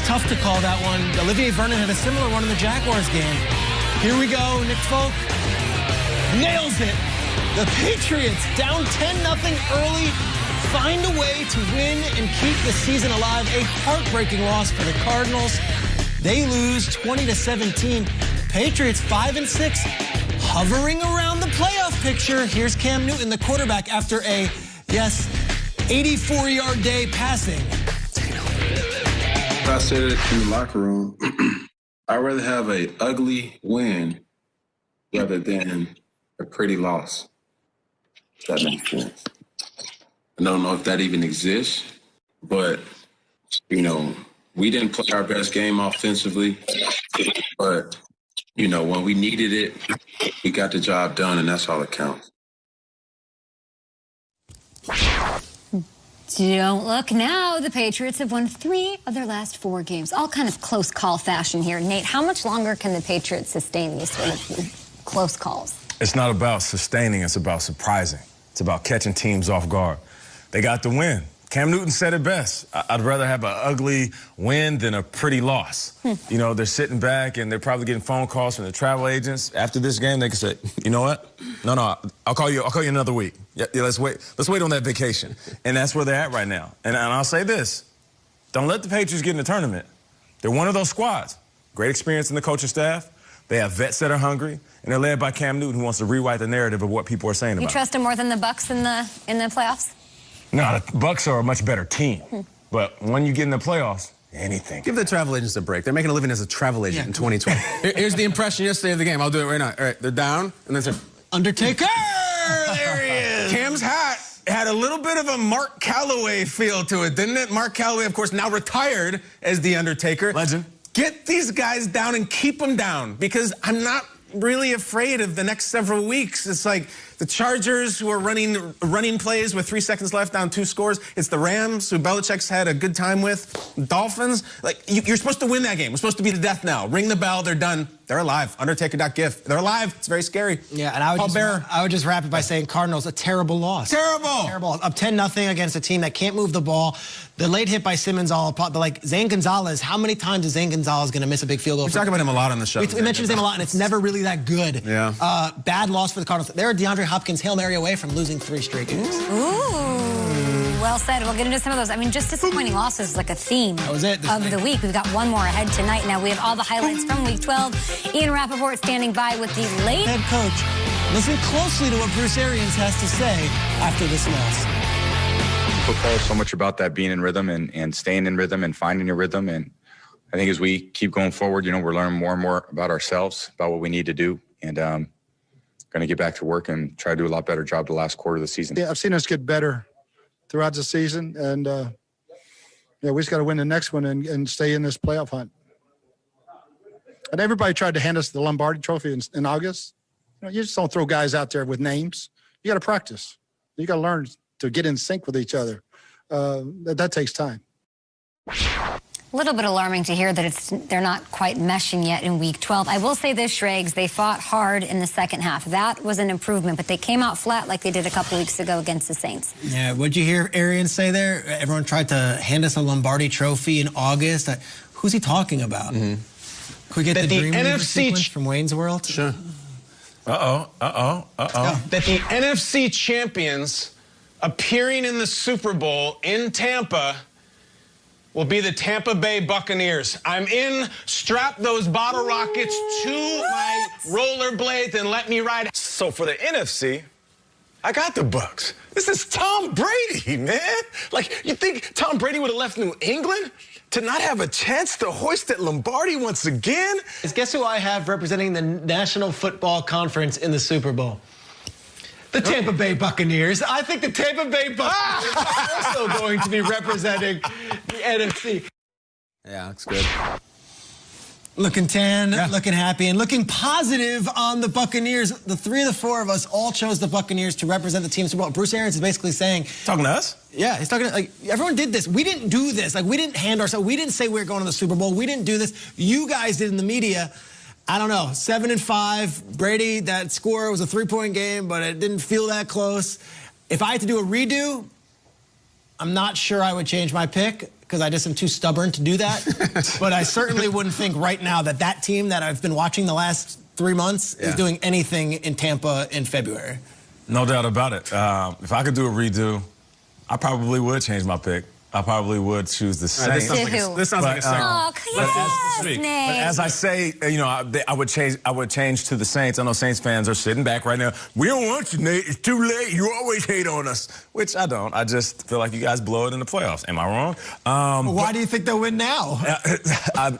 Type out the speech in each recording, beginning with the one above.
Tough to call that one. Olivier Vernon had a similar one in the Jaguars game. Here we go. Nick Folk nails it. The Patriots down 10-0 early, find a way to win and keep the season alive. A heartbreaking loss for the Cardinals. They lose 20-17. Patriots 5-6, hovering around the playoff picture. Here's Cam Newton, the quarterback, after a, yes, 84-yard day passing. I said it in the locker room. I'd rather have an ugly win rather than a pretty loss. If that makes sense. I don't know if that even exists, but, you know, we didn't play our best game offensively, but, you know, when we needed it, we got the job done, and that's all that counts. Don't look now. The Patriots have won 3 of their last 4 games. All kind of close call fashion here. Nate, how much longer can the Patriots sustain these sort of close calls? It's not about sustaining. It's about surprising. It's about catching teams off guard. They got the win. Cam Newton said it best. I'd rather have an ugly win than a pretty loss. You know, they're sitting back and they're probably getting phone calls from the travel agents. After this game, they can say, you know what? No, I'll call you another week. Yeah, let's wait on that vacation. And that's where they're at right now. And I'll say this. Don't let the Patriots get in the tournament. They're one of those squads. Great experience in the coaching staff. They have vets that are hungry, and they're led by Cam Newton, who wants to rewrite the narrative of what people are saying about You trust him more than the Bucs in the playoffs? No, the Bucs are a much better team. But when you get in the playoffs, anything. Give the travel agents a break. They're making a living as a travel agent in 2020. Here's the impression yesterday of the game. I'll do it right now. All right, they're down, and then it's Undertaker! There he is! Cam's hat had a little bit of a Mark Calloway feel to it, didn't it? Mark Calloway, of course, now retired as the Undertaker. Legend. Get these guys down and keep them down, because I'm not really afraid of the next several weeks. It's like the Chargers, who are running plays with 3 seconds left, down 2 scores. It's the Rams, who Belichick's had a good time with. Dolphins. Like, you're supposed to win that game. It's supposed to be the death knell. Ring the bell. They're done. They're alive. Undertaker.gif. They're alive. It's very scary. Yeah, and I would just wrap it by saying Cardinals, a terrible loss. Terrible. Up 10-0 against a team that can't move the ball. The late hit by Simmons but like Zane Gonzalez, how many times is Zane Gonzalez going to miss a big field goal? We talk about him a lot on the show. We mention his name a lot, and it's never really that good. Yeah. Bad loss for the Cardinals. They're a DeAndre Hopkins Hail Mary away from losing 3 straight games. Ooh, well said. We'll get into some of those. I mean, just disappointing losses is like a theme of the week. We've got one more ahead tonight. Now we have all the highlights from Week 12. Ian Rappaport standing by with the late head coach. Listen closely to what Bruce Arians has to say after this loss. Football is so much about that being in rhythm and staying in rhythm and finding your rhythm. And I think as we keep going forward, you know, we're learning more and more about ourselves, about what we need to do. And going to get back to work and try to do a lot better job the last quarter of the season. Yeah, I've seen us get better throughout the season. And, yeah, we just got to win the next one and stay in this playoff hunt. And everybody tried to hand us the Lombardi Trophy in August. You know, you just don't throw guys out there with names. You got to practice. You got to learn to get in sync with each other. That takes time. A little bit alarming to hear that they're not quite meshing yet in Week 12. I will say this, Shregs, they fought hard in the second half. That was an improvement, but they came out flat like they did a couple weeks ago against the Saints. Yeah, what'd you hear Arians say there? Everyone tried to hand us a Lombardi Trophy in August. Who's he talking about? Can we get the Dream Weaver sequence from Wayne's World? Sure. That the NFC champions appearing in the Super Bowl in Tampa will be the Tampa Bay Buccaneers. I'm in. Strap those bottle rockets to my rollerblades and let me ride. So for the NFC, I got the Bucs. This is Tom Brady, man. Like, you think Tom Brady would have left New England to not have a chance to hoist that Lombardi once again? Guess who I have representing the National Football Conference in the Super Bowl? The Tampa Bay Buccaneers. I think the Tampa Bay Buccaneers are also going to be representing the NFC. Yeah, looks good. Looking tan, looking happy, and looking positive on the Buccaneers. The 3 of the 4 of us all chose the Buccaneers to represent the team Super Bowl. Bruce Arians is basically saying... Talking to us? Yeah, he's talking like, everyone did this. We didn't do this. Like, we didn't hand ourselves... We didn't say we were going to the Super Bowl. We didn't do this. You guys did in the media. I don't know, 7-5. Brady, that score was a 3-point game, but it didn't feel that close. If I had to do a redo, I'm not sure I would change my pick. because I just am too stubborn to do that. But I certainly wouldn't think right now that that team that I've been watching the last 3 months is doing anything in Tampa in February. No doubt about it. If I could do a redo, I probably would change my pick. I probably would choose the Saints. This sounds like a second. Oh, yes, Nate. But as I say, you know, I would change to the Saints. I know Saints fans are sitting back right now. We don't want you, Nate. It's too late. You always hate on us, which I don't. I just feel like you guys blow it in the playoffs. Am I wrong? Why do you think they'll win now?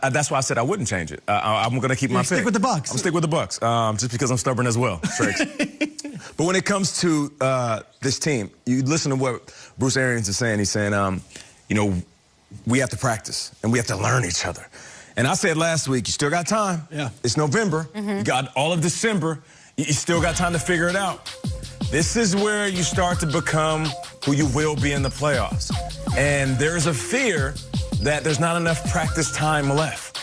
That's why I said I wouldn't change it. I'm going to keep my pick. Stick with the Bucs. I'm stick with the Bucs, just because I'm stubborn as well. But when it comes to this team, you listen to what Bruce Arians is saying. He's saying, you know, we have to practice and we have to learn each other. And I said last week, you still got time. Yeah. It's November. You got all of December. You still got time to figure it out. This is where you start to become who you will be in the playoffs. And there's a fear that there's not enough practice time left.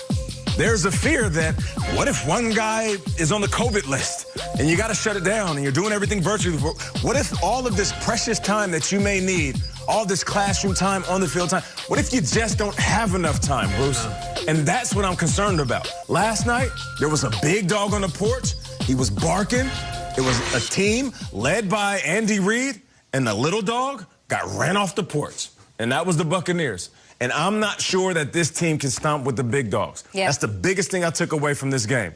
There's a fear that what if one guy is on the COVID list and you got to shut it down and you're doing everything virtually? What if all of this precious time that you may need, all this classroom time, on the field time, what if you just don't have enough time, Bruce? And that's what I'm concerned about. Last night, there was a big dog on the porch. He was barking. It was a team led by Andy Reid, and the little dog got ran off the porch. And that was the Buccaneers. And I'm not sure that this team can stomp with the big dogs. Yeah. That's the biggest thing I took away from this game.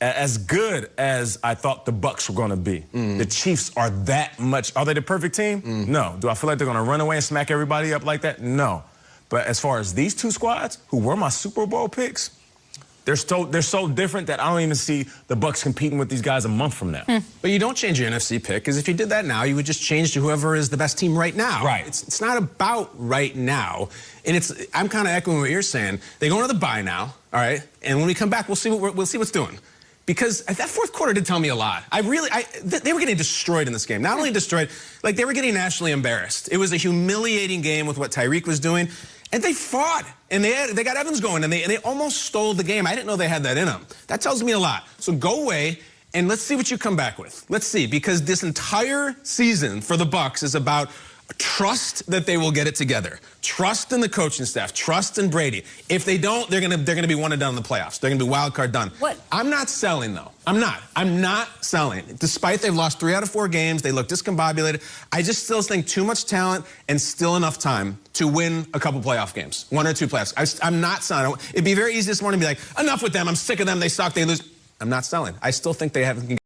As good as I thought the Bucs were going to be, the Chiefs are that much. Are they the perfect team? No. Do I feel like they're going to run away and smack everybody up like that? No. But as far as these two squads, who were my Super Bowl picks, they're so different that I don't even see the Bucs competing with these guys a month from now. But you don't change your NFC pick, because if you did that now, you would just change to whoever is the best team right now. Right. It's not about right now. And I'm kind of echoing what you're saying. They go into the bye now, all right? And when we come back, we'll see what's doing. Because that fourth quarter did tell me a lot. They were getting destroyed in this game. Not only destroyed, like they were getting nationally embarrassed. It was a humiliating game with what Tyreek was doing. And they fought, and they got Evans going, and they almost stole the game. I didn't know they had that in them. That tells me a lot. So go away, and let's see what you come back with. Let's see, because this entire season for the Bucs is about trust that they will get it together. Trust in the coaching staff. Trust in Brady. If they don't, they're gonna be one and done in the playoffs. They're gonna be wild card done. What? I'm not selling though. I'm not selling. Despite they've lost 3 out of 4 games, they look discombobulated. I just still think too much talent and still enough time to win a couple playoff games, 1 or 2 playoffs. I'm not selling. It'd be very easy this morning to be like, enough with them. I'm sick of them. They suck. They lose. I'm not selling. I still think they haven't.